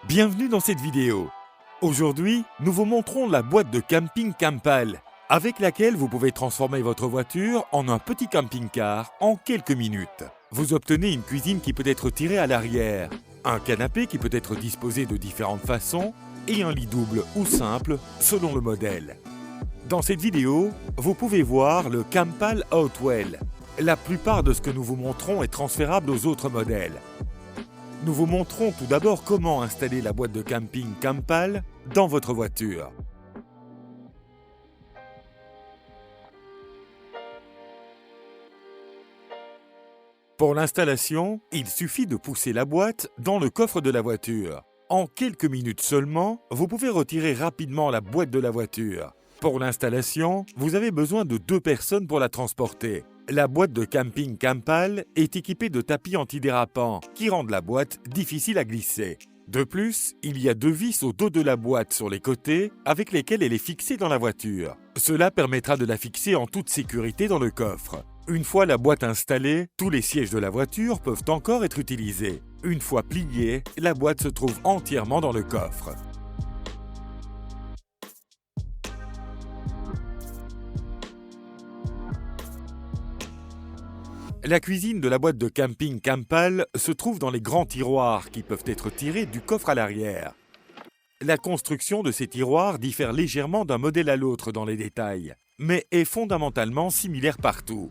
Bienvenue dans cette vidéo. Aujourd'hui, nous vous montrons la boîte de camping Campal, avec laquelle vous pouvez transformer votre voiture en un petit camping-car en quelques minutes. Vous obtenez une cuisine qui peut être tirée à l'arrière, un canapé qui peut être disposé de différentes façons et un lit double ou simple selon le modèle. Dans cette vidéo, vous pouvez voir le Campal Outwell. La plupart de ce que nous vous montrons est transférable aux autres modèles. Nous vous montrons tout d'abord comment installer la boîte de camping Campal dans votre voiture. Pour l'installation, il suffit de pousser la boîte dans le coffre de la voiture. En quelques minutes seulement, vous pouvez retirer rapidement la boîte de la voiture. Pour l'installation, vous avez besoin de 2 personnes pour la transporter. La boîte de camping Campal est équipée de tapis antidérapants qui rendent la boîte difficile à glisser. De plus, il y a 2 vis au dos de la boîte sur les côtés avec lesquelles elle est fixée dans la voiture. Cela permettra de la fixer en toute sécurité dans le coffre. Une fois la boîte installée, tous les sièges de la voiture peuvent encore être utilisés. Une fois pliée, la boîte se trouve entièrement dans le coffre. La cuisine de la boîte de camping Campal se trouve dans les grands tiroirs qui peuvent être tirés du coffre à l'arrière. La construction de ces tiroirs diffère légèrement d'un modèle à l'autre dans les détails, mais est fondamentalement similaire partout.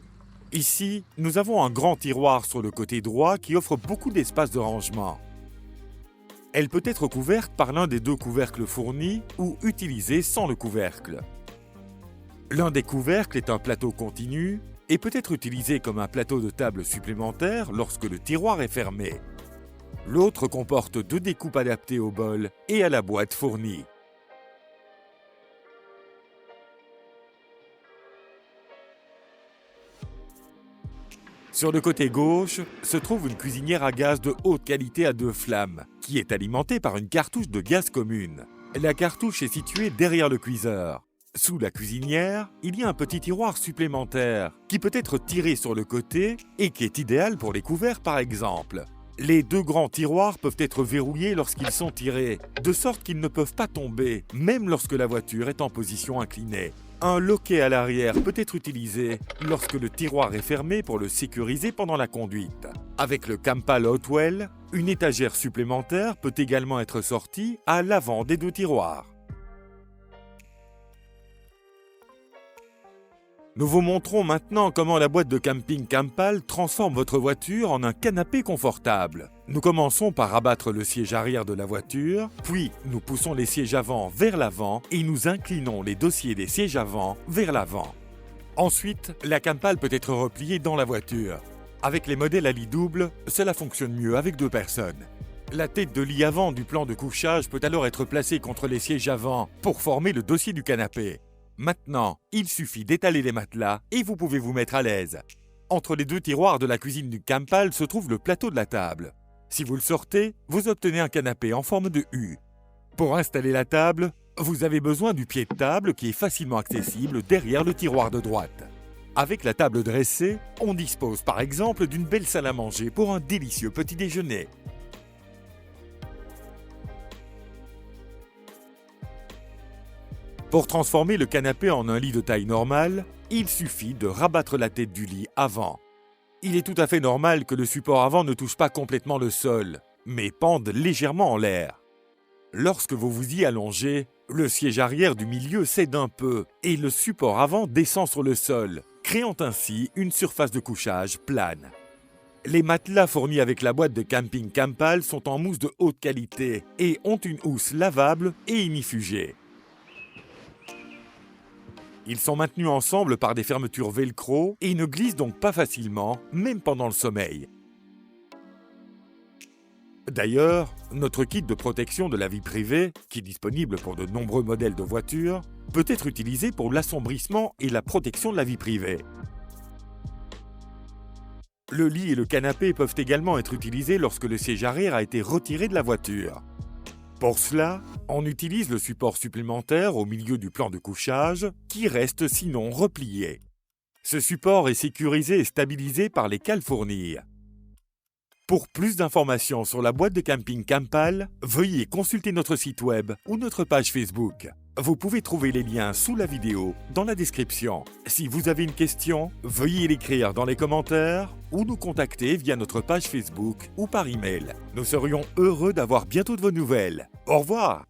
Ici, nous avons un grand tiroir sur le côté droit qui offre beaucoup d'espace de rangement. Elle peut être couverte par l'un des 2 couvercles fournis ou utilisée sans le couvercle. L'un des couvercles est un plateau continu et peut être utilisé comme un plateau de table supplémentaire lorsque le tiroir est fermé. L'autre comporte 2 découpes adaptées au bol et à la boîte fournie. Sur le côté gauche se trouve une cuisinière à gaz de haute qualité à 2 flammes, qui est alimentée par une cartouche de gaz commune. La cartouche est située derrière le cuiseur. Sous la cuisinière, il y a un petit tiroir supplémentaire qui peut être tiré sur le côté et qui est idéal pour les couverts par exemple. Les 2 grands tiroirs peuvent être verrouillés lorsqu'ils sont tirés, de sorte qu'ils ne peuvent pas tomber, même lorsque la voiture est en position inclinée. Un loquet à l'arrière peut être utilisé lorsque le tiroir est fermé pour le sécuriser pendant la conduite. Avec le Campal Outwell, une étagère supplémentaire peut également être sortie à l'avant des 2 tiroirs. Nous vous montrons maintenant comment la boîte de camping Campal transforme votre voiture en un canapé confortable. Nous commençons par rabattre le siège arrière de la voiture, puis nous poussons les sièges avant vers l'avant et nous inclinons les dossiers des sièges avant vers l'avant. Ensuite, la Campal peut être repliée dans la voiture. Avec les modèles à lit double, cela fonctionne mieux avec 2 personnes. La tête de lit avant du plan de couchage peut alors être placée contre les sièges avant pour former le dossier du canapé. Maintenant, il suffit d'étaler les matelas et vous pouvez vous mettre à l'aise. Entre les 2 tiroirs de la cuisine du Campal se trouve le plateau de la table. Si vous le sortez, vous obtenez un canapé en forme de U. Pour installer la table, vous avez besoin du pied de table qui est facilement accessible derrière le tiroir de droite. Avec la table dressée, on dispose par exemple d'une belle salle à manger pour un délicieux petit déjeuner. Pour transformer le canapé en un lit de taille normale, il suffit de rabattre la tête du lit avant. Il est tout à fait normal que le support avant ne touche pas complètement le sol, mais pende légèrement en l'air. Lorsque vous vous y allongez, le siège arrière du milieu cède un peu et le support avant descend sur le sol, créant ainsi une surface de couchage plane. Les matelas fournis avec la boîte de camping Campal sont en mousse de haute qualité et ont une housse lavable et ignifugée. Ils sont maintenus ensemble par des fermetures velcro et ne glissent donc pas facilement, même pendant le sommeil. D'ailleurs, notre kit de protection de la vie privée, qui est disponible pour de nombreux modèles de voitures, peut être utilisé pour l'assombrissement et la protection de la vie privée. Le lit et le canapé peuvent également être utilisés lorsque le siège arrière a été retiré de la voiture. Pour cela, on utilise le support supplémentaire au milieu du plan de couchage qui reste sinon replié. Ce support est sécurisé et stabilisé par les cales fournies. Pour plus d'informations sur la boîte de camping Campal, veuillez consulter notre site web ou notre page Facebook. Vous pouvez trouver les liens sous la vidéo dans la description. Si vous avez une question, veuillez l'écrire dans les commentaires ou nous contacter via notre page Facebook ou par email. Nous serions heureux d'avoir bientôt de vos nouvelles. Au revoir!